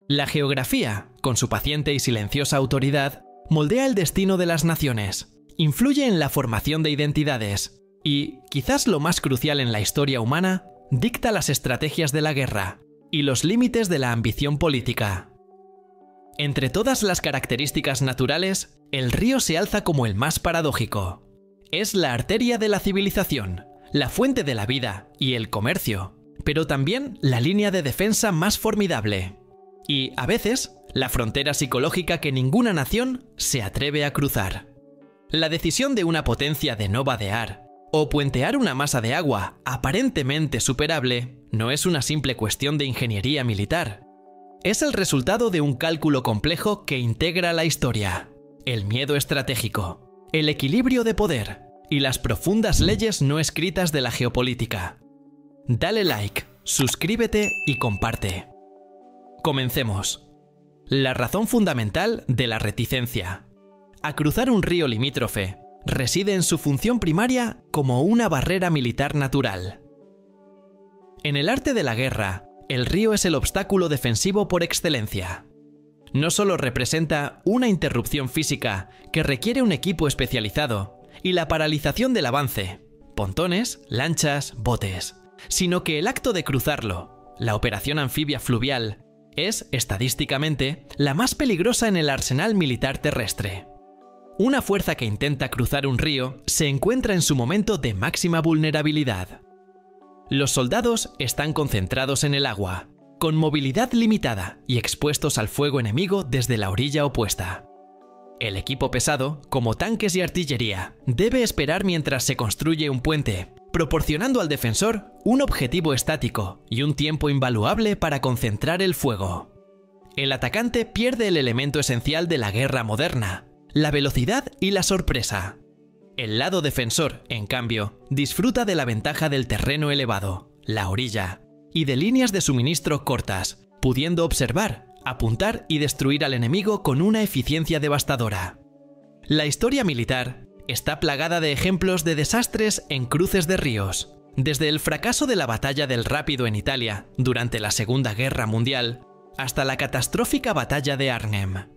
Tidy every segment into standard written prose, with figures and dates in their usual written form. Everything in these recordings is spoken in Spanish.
La geografía, con su paciente y silenciosa autoridad, moldea el destino de las naciones, influye en la formación de identidades y, quizás lo más crucial en la historia humana, dicta las estrategias de la guerra y los límites de la ambición política. Entre todas las características naturales, el río se alza como el más paradójico. Es la arteria de la civilización, la fuente de la vida y el comercio, pero también la línea de defensa más formidable. Y, a veces, la frontera psicológica que ninguna nación se atreve a cruzar. La decisión de una potencia de no vadear o puentear una masa de agua aparentemente superable no es una simple cuestión de ingeniería militar. Es el resultado de un cálculo complejo que integra la historia, el miedo estratégico, el equilibrio de poder y las profundas leyes no escritas de la geopolítica. Dale like, suscríbete y comparte. Comencemos. La razón fundamental de la reticencia a cruzar un río limítrofe reside en su función primaria como una barrera militar natural. En el arte de la guerra, el río es el obstáculo defensivo por excelencia. No solo representa una interrupción física que requiere un equipo especializado y la paralización del avance, pontones, lanchas, botes, sino que el acto de cruzarlo, la operación anfibia fluvial, es, estadísticamente, la más peligrosa en el arsenal militar terrestre. Una fuerza que intenta cruzar un río se encuentra en su momento de máxima vulnerabilidad. Los soldados están concentrados en el agua, con movilidad limitada y expuestos al fuego enemigo desde la orilla opuesta. El equipo pesado, como tanques y artillería, debe esperar mientras se construye un puente, proporcionando al defensor un objetivo estático y un tiempo invaluable para concentrar el fuego. El atacante pierde el elemento esencial de la guerra moderna, la velocidad y la sorpresa. El lado defensor, en cambio, disfruta de la ventaja del terreno elevado, la orilla, y de líneas de suministro cortas, pudiendo observar, apuntar y destruir al enemigo con una eficiencia devastadora. La historia militar está plagada de ejemplos de desastres en cruces de ríos, desde el fracaso de la batalla del Rápido en Italia durante la Segunda Guerra Mundial hasta la catastrófica batalla de Arnhem.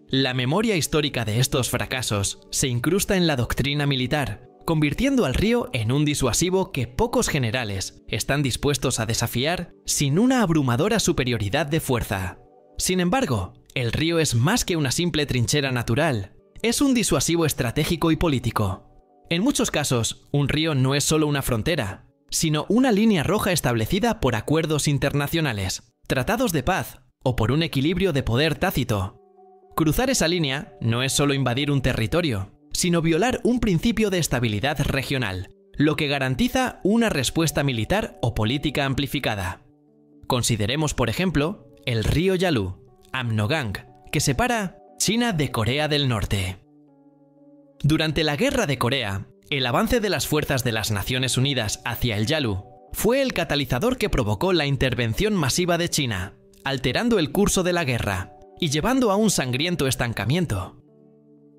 La memoria histórica de estos fracasos se incrusta en la doctrina militar, convirtiendo al río en un disuasivo que pocos generales están dispuestos a desafiar sin una abrumadora superioridad de fuerza. Sin embargo, el río es más que una simple trinchera natural, es un disuasivo estratégico y político. En muchos casos, un río no es solo una frontera, sino una línea roja establecida por acuerdos internacionales, tratados de paz o por un equilibrio de poder tácito. Cruzar esa línea no es solo invadir un territorio, sino violar un principio de estabilidad regional, lo que garantiza una respuesta militar o política amplificada. Consideremos, por ejemplo, el río Yalu, Amnogang, que separa China de Corea del Norte. Durante la Guerra de Corea, el avance de las fuerzas de las Naciones Unidas hacia el Yalu fue el catalizador que provocó la intervención masiva de China, alterando el curso de la guerra y llevando a un sangriento estancamiento.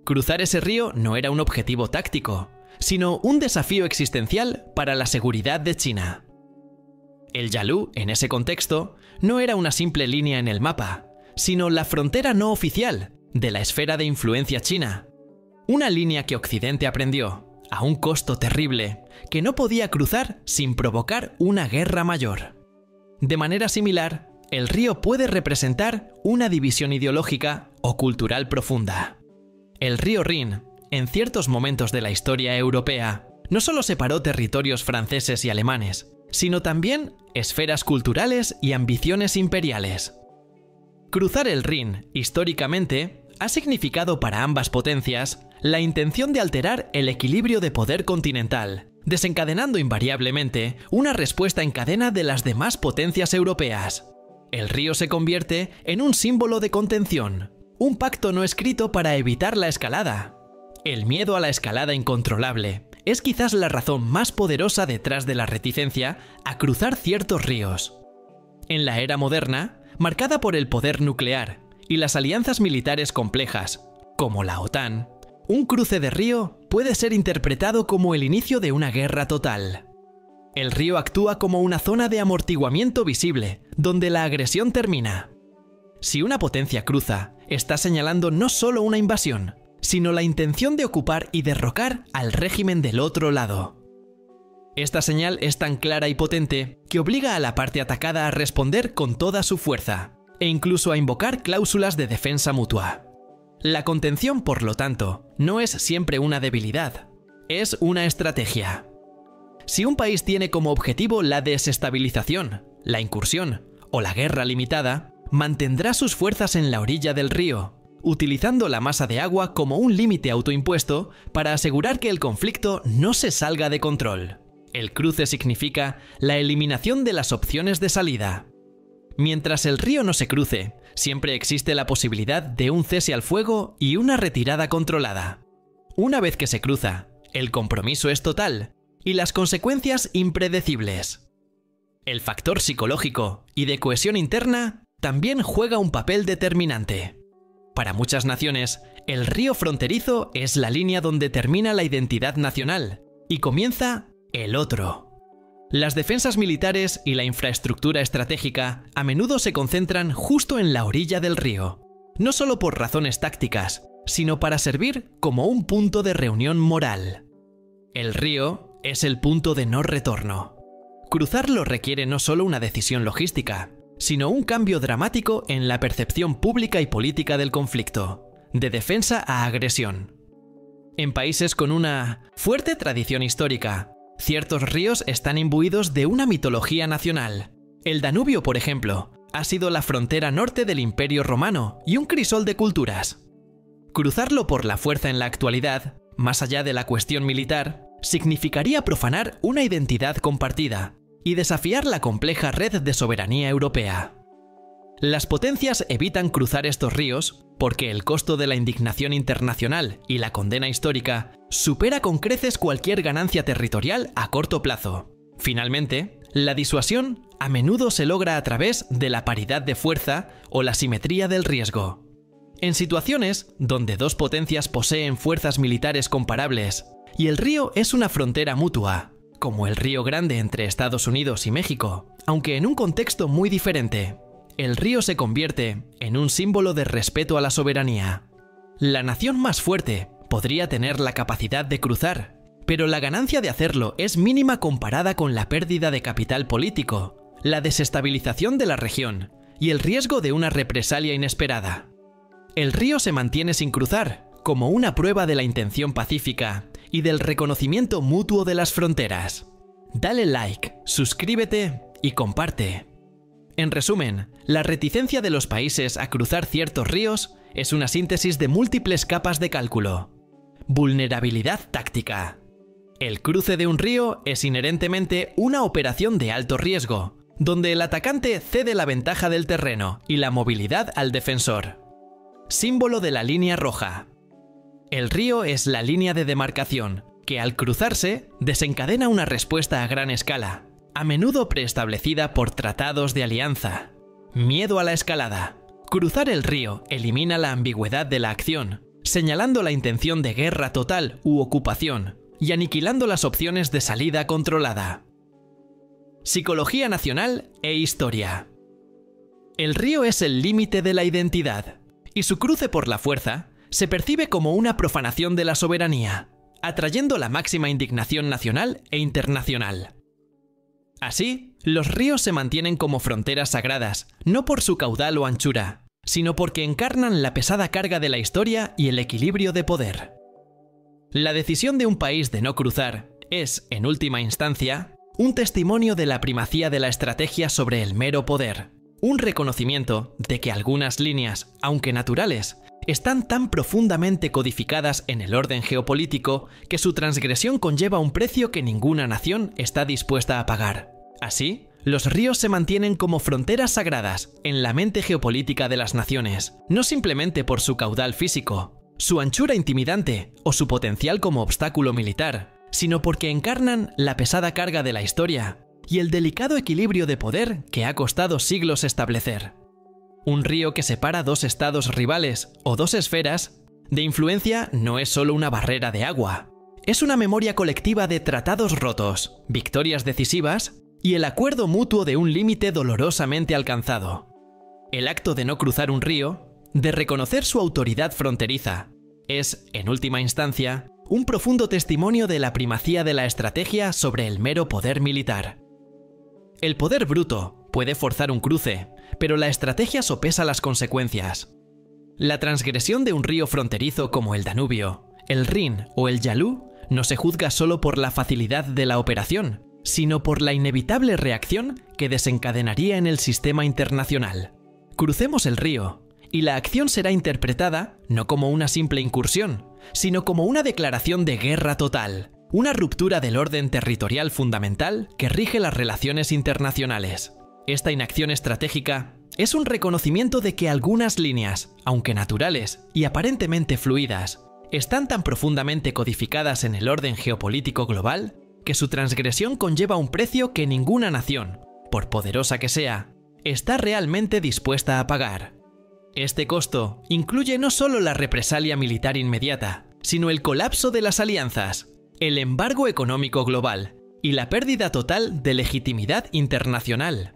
Cruzar ese río no era un objetivo táctico, sino un desafío existencial para la seguridad de China. El Yalu, en ese contexto, no era una simple línea en el mapa, sino la frontera no oficial de la esfera de influencia china. Una línea que Occidente aprendió, a un costo terrible, que no podía cruzar sin provocar una guerra mayor. De manera similar, el río puede representar una división ideológica o cultural profunda. El río Rin, en ciertos momentos de la historia europea, no solo separó territorios franceses y alemanes, sino también esferas culturales y ambiciones imperiales. Cruzar el Rin, históricamente, ha significado para ambas potencias la intención de alterar el equilibrio de poder continental, desencadenando invariablemente una respuesta en cadena de las demás potencias europeas. El río se convierte en un símbolo de contención, un pacto no escrito para evitar la escalada. El miedo a la escalada incontrolable es quizás la razón más poderosa detrás de la reticencia a cruzar ciertos ríos. En la era moderna, marcada por el poder nuclear y las alianzas militares complejas, como la OTAN, un cruce de río puede ser interpretado como el inicio de una guerra total. El río actúa como una zona de amortiguamiento visible, donde la agresión termina. Si una potencia cruza, está señalando no solo una invasión, sino la intención de ocupar y derrocar al régimen del otro lado. Esta señal es tan clara y potente que obliga a la parte atacada a responder con toda su fuerza, e incluso a invocar cláusulas de defensa mutua. La contención, por lo tanto, no es siempre una debilidad, es una estrategia. Si un país tiene como objetivo la desestabilización, la incursión o la guerra limitada, mantendrá sus fuerzas en la orilla del río, utilizando la masa de agua como un límite autoimpuesto para asegurar que el conflicto no se salga de control. El cruce significa la eliminación de las opciones de salida. Mientras el río no se cruce, siempre existe la posibilidad de un cese al fuego y una retirada controlada. Una vez que se cruza, el compromiso es total y las consecuencias impredecibles. El factor psicológico y de cohesión interna también juega un papel determinante. Para muchas naciones, el río fronterizo es la línea donde termina la identidad nacional y comienza el otro. Las defensas militares y la infraestructura estratégica a menudo se concentran justo en la orilla del río, no solo por razones tácticas, sino para servir como un punto de reunión moral. El río es el punto de no retorno. Cruzarlo requiere no solo una decisión logística, sino un cambio dramático en la percepción pública y política del conflicto, de defensa a agresión. En países con una fuerte tradición histórica, ciertos ríos están imbuidos de una mitología nacional. El Danubio, por ejemplo, ha sido la frontera norte del Imperio Romano y un crisol de culturas. Cruzarlo por la fuerza en la actualidad, más allá de la cuestión militar, significaría profanar una identidad compartida y desafiar la compleja red de soberanía europea. Las potencias evitan cruzar estos ríos porque el costo de la indignación internacional y la condena histórica supera con creces cualquier ganancia territorial a corto plazo. Finalmente, la disuasión a menudo se logra a través de la paridad de fuerza o la simetría del riesgo. En situaciones donde dos potencias poseen fuerzas militares comparables y el río es una frontera mutua, como el Río Grande entre Estados Unidos y México, aunque en un contexto muy diferente, el río se convierte en un símbolo de respeto a la soberanía. La nación más fuerte podría tener la capacidad de cruzar, pero la ganancia de hacerlo es mínima comparada con la pérdida de capital político, la desestabilización de la región y el riesgo de una represalia inesperada. El río se mantiene sin cruzar, como una prueba de la intención pacífica y del reconocimiento mutuo de las fronteras. Dale like, suscríbete y comparte. En resumen, la reticencia de los países a cruzar ciertos ríos es una síntesis de múltiples capas de cálculo. Vulnerabilidad táctica. El cruce de un río es inherentemente una operación de alto riesgo, donde el atacante cede la ventaja del terreno y la movilidad al defensor. Símbolo de la línea roja. El río es la línea de demarcación, que al cruzarse desencadena una respuesta a gran escala, a menudo preestablecida por tratados de alianza. Miedo a la escalada. Cruzar el río elimina la ambigüedad de la acción, señalando la intención de guerra total u ocupación, y aniquilando las opciones de salida controlada. Psicología nacional e historia. El río es el límite de la identidad, y su cruce por la fuerza se percibe como una profanación de la soberanía, atrayendo la máxima indignación nacional e internacional. Así, los ríos se mantienen como fronteras sagradas, no por su caudal o anchura, sino porque encarnan la pesada carga de la historia y el equilibrio de poder. La decisión de un país de no cruzar es, en última instancia, un testimonio de la primacía de la estrategia sobre el mero poder, un reconocimiento de que algunas líneas, aunque naturales, están tan profundamente codificadas en el orden geopolítico que su transgresión conlleva un precio que ninguna nación está dispuesta a pagar. Así, los ríos se mantienen como fronteras sagradas en la mente geopolítica de las naciones, no simplemente por su caudal físico, su anchura intimidante o su potencial como obstáculo militar, sino porque encarnan la pesada carga de la historia y el delicado equilibrio de poder que ha costado siglos establecer. Un río que separa dos estados rivales o dos esferas de influencia no es solo una barrera de agua, es una memoria colectiva de tratados rotos, victorias decisivas y el acuerdo mutuo de un límite dolorosamente alcanzado. El acto de no cruzar un río, de reconocer su autoridad fronteriza, es, en última instancia, un profundo testimonio de la primacía de la estrategia sobre el mero poder militar. El poder bruto puede forzar un cruce, pero la estrategia sopesa las consecuencias. La transgresión de un río fronterizo como el Danubio, el Rin o el Yalu no se juzga solo por la facilidad de la operación, sino por la inevitable reacción que desencadenaría en el sistema internacional. Crucemos el río, y la acción será interpretada no como una simple incursión, sino como una declaración de guerra total, una ruptura del orden territorial fundamental que rige las relaciones internacionales. Esta inacción estratégica es un reconocimiento de que algunas líneas, aunque naturales y aparentemente fluidas, están tan profundamente codificadas en el orden geopolítico global que su transgresión conlleva un precio que ninguna nación, por poderosa que sea, está realmente dispuesta a pagar. Este costo incluye no solo la represalia militar inmediata, sino el colapso de las alianzas, el embargo económico global y la pérdida total de legitimidad internacional.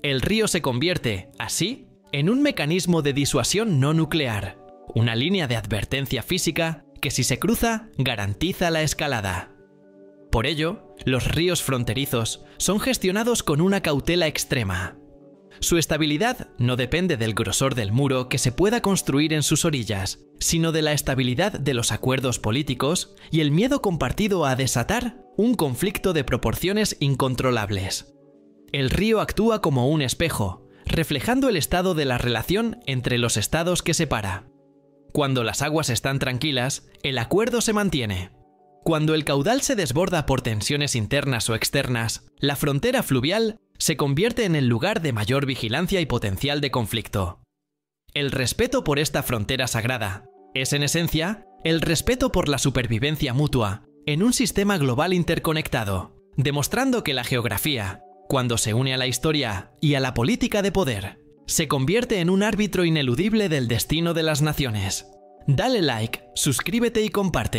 El río se convierte, así, en un mecanismo de disuasión no nuclear, una línea de advertencia física que si se cruza garantiza la escalada. Por ello, los ríos fronterizos son gestionados con una cautela extrema. Su estabilidad no depende del grosor del muro que se pueda construir en sus orillas, sino de la estabilidad de los acuerdos políticos y el miedo compartido a desatar un conflicto de proporciones incontrolables. El río actúa como un espejo, reflejando el estado de la relación entre los estados que separa. Cuando las aguas están tranquilas, el acuerdo se mantiene. Cuando el caudal se desborda por tensiones internas o externas, la frontera fluvial se convierte en el lugar de mayor vigilancia y potencial de conflicto. El respeto por esta frontera sagrada es, en esencia, el respeto por la supervivencia mutua en un sistema global interconectado, demostrando que la geografía, cuando se une a la historia y a la política de poder, se convierte en un árbitro ineludible del destino de las naciones. Dale like, suscríbete y comparte.